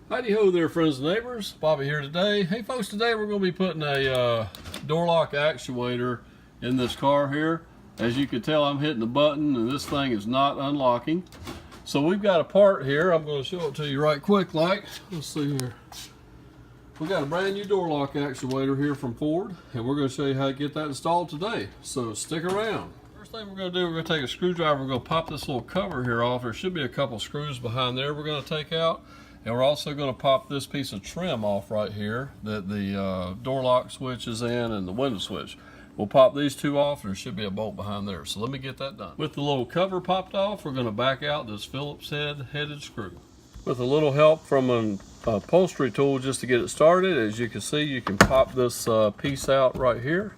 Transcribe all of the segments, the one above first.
Howdy ho there, friends and neighbors. Bobby here today. Hey folks, today we're going to be putting a door lock actuator in this car here. As you can tell, I'm hitting the button and this thing is not unlocking. So we've got a part here. I'm going to show it to you right quick like. Let's see here. We got a brand new door lock actuator here from Ford, and we're going to show you how to get that installed today. So stick around. First thing we're going to do, we're going to take a screwdriver. We're going to pop this little cover here off. There should be a couple screws behind there we're going to take out. And we're also going to pop this piece of trim off right here that the door lock switch is in and the window switch. We'll pop these two off and there should be a bolt behind there. So let me get that done. With the little cover popped off, we're going to back out this Phillips headed screw. With a little help from an upholstery tool just to get it started, as you can see, you can pop this piece out right here.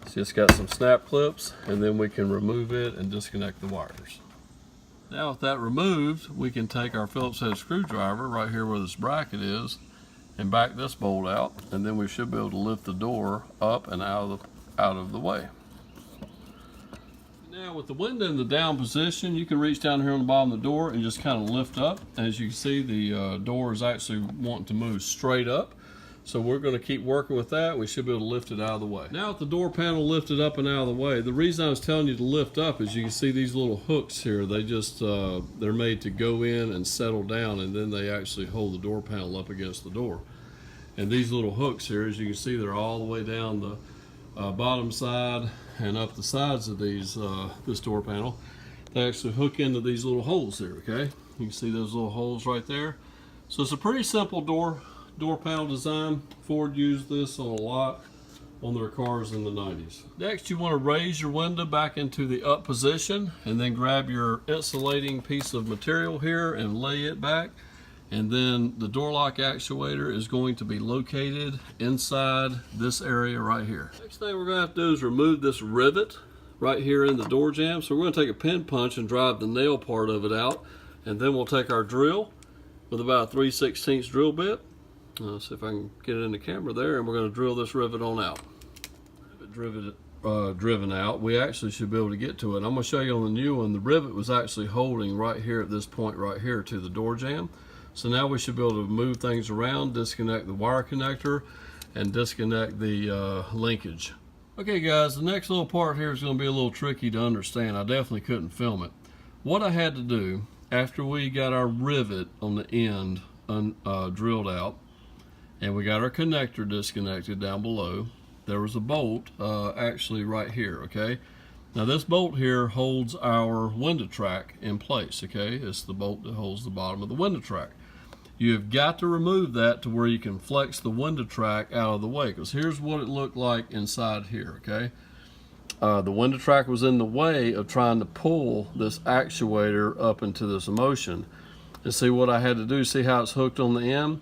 It's just got some snap clips, and then we can remove it and disconnect the wires. Now with that removed, we can take our Phillips head screwdriver right here where this bracket is and back this bolt out, and then we should be able to lift the door up and out of the way. Now with the window in the down position, you can reach down here on the bottom of the door and just kind of lift up. As you can see, the door is actually wanting to move straight up. So we're going to keep working with that. We should be able to lift it out of the way. Now with the door panel lifted up and out of the way, the reason I was telling you to lift up is you can see these little hooks here. They just, they're made to go in and settle down, and then they actually hold the door panel up against the door. And these little hooks here, as you can see, they're all the way down the bottom side and up the sides of these this door panel. They actually hook into these little holes here, okay? You can see those little holes right there. So it's a pretty simple door panel design. Ford used this on a lot on their cars in the 90s. Next, you want to raise your window back into the up position and then grab your insulating piece of material here and lay it back. And then the door lock actuator is going to be located inside this area right here. Next thing we're going to have to do is remove this rivet right here in the door jamb. So we're going to take a pin punch and drive the nail part of it out. And then we'll take our drill with about a 3/16 drill bit. See if I can get it in the camera there, and we're going to drill this rivet on out. Driven out, we actually should be able to get to it. I'm going to show you on the new one, the rivet was actually holding right here at this point right here to the door jamb. So now we should be able to move things around, disconnect the wire connector, and disconnect the linkage. Okay guys, the next little part here is going to be a little tricky to understand. I definitely couldn't film it. What I had to do after we got our rivet on the end drilled out, and we got our connector disconnected down below, there was a bolt actually right here, okay? Now this bolt here holds our window track in place, okay? It's the bolt that holds the bottom of the window track. You have got to remove that to where you can flex the window track out of the way, because here's what it looked like inside here, okay? The window track was in the way of trying to pull this actuator up into this motion. And see what I had to do, see how it's hooked on the end?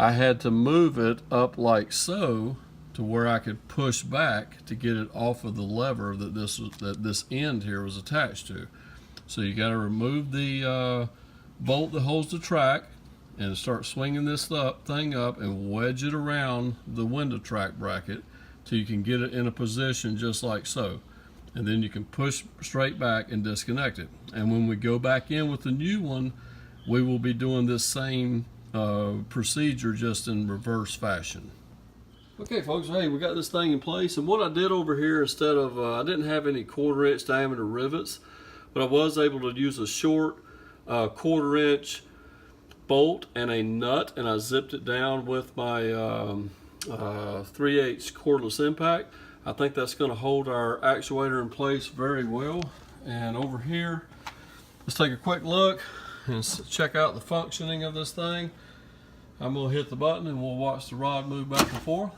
I had to move it up like so to where I could push back to get it off of the lever that this end here was attached to. So you got to remove the bolt that holds the track and start swinging this thing up and wedge it around the window track bracket till you can get it in a position just like so. And then you can push straight back and disconnect it. And when we go back in with the new one, we will be doing this same procedure just in reverse fashion. Okay folks, hey, we got this thing in place, and what I did over here, instead of I didn't have any 1/4 inch diameter rivets, but I was able to use a short 1/4 inch bolt and a nut, and I zipped it down with my 3/8 cordless impact. I think that's going to hold our actuator in place very well. And over here, let's take a quick look and check out the functioning of this thing. I'm going to hit the button and we'll watch the rod move back and forth.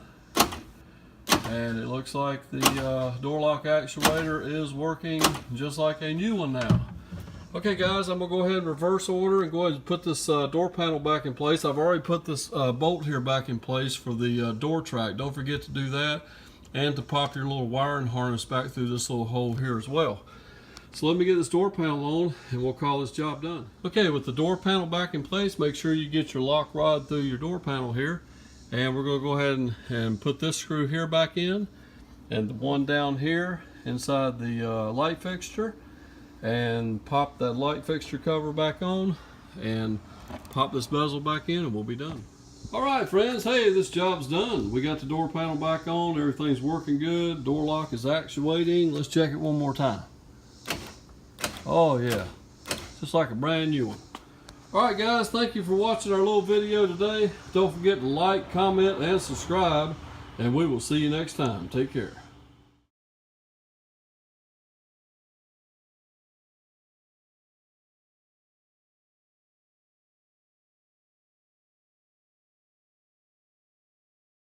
And it looks like the door lock actuator is working just like a new one now. Okay guys, I'm going to go ahead and reverse order and go ahead and put this door panel back in place. I've already put this bolt here back in place for the door track. Don't forget to do that, and to pop your little wiring harness back through this little hole here as well. So let me get this door panel on and we'll call this job done. Okay, with the door panel back in place, make sure you get your lock rod through your door panel here. And we're going to go ahead and put this screw here back in, and the one down here inside the light fixture, and pop that light fixture cover back on, and pop this bezel back in and we'll be done. All right, friends, hey, this job's done. We got the door panel back on, everything's working good, door lock is actuating. Let's check it one more time. Oh yeah, just like a brand new one. All right, guys, thank you for watching our little video today. Don't forget to like, comment, and subscribe, and we will see you next time. Take care.